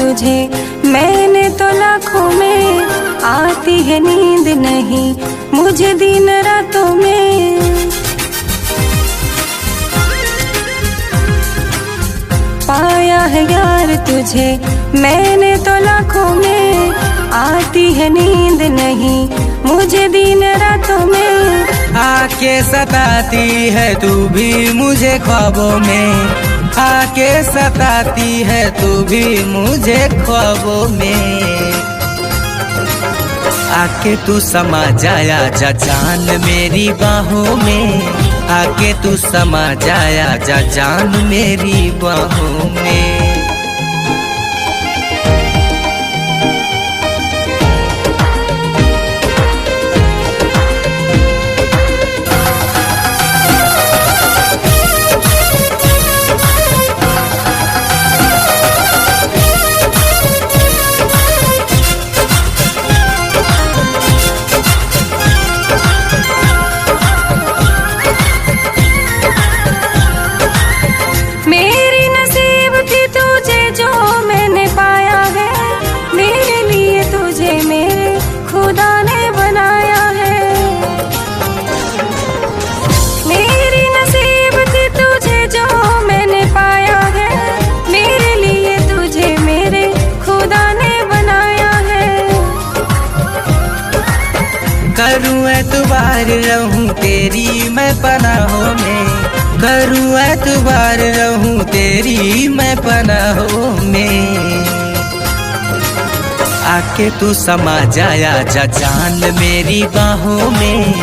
तुझे मैंने तो लाखों में, आती है नींद नहीं मुझे दिन रातों में। पाया है यार तुझे मैंने तो लाखों में, आती है नींद नहीं मुझे दिन रातों में। आके सताती है तू भी मुझे ख्वाबों में, आके सताती है तू भी मुझे ख्वाबों में। आके तू समा जाया जा जान मेरी बाहों में, आके तू समा जाया जा जान मेरी बाहों में। मेरी नसीब थी तुझे जो मैंने पाया है, मेरे लिए तुझे मेरे खुदा ने बनाया है। मेरी नसीब थी तुझे जो मैंने पाया है, मेरे लिए तुझे मेरे खुदा ने बनाया है। करूँ एतबार रहूं तेरी मैं पनाहों में, करूँ एतबार रहूं तेरी मैं पनाहों में। आके तू समा जाया जा जान मेरी बाहों में,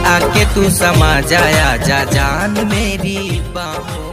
आके तू समा जाया जा जान मेरी बाहों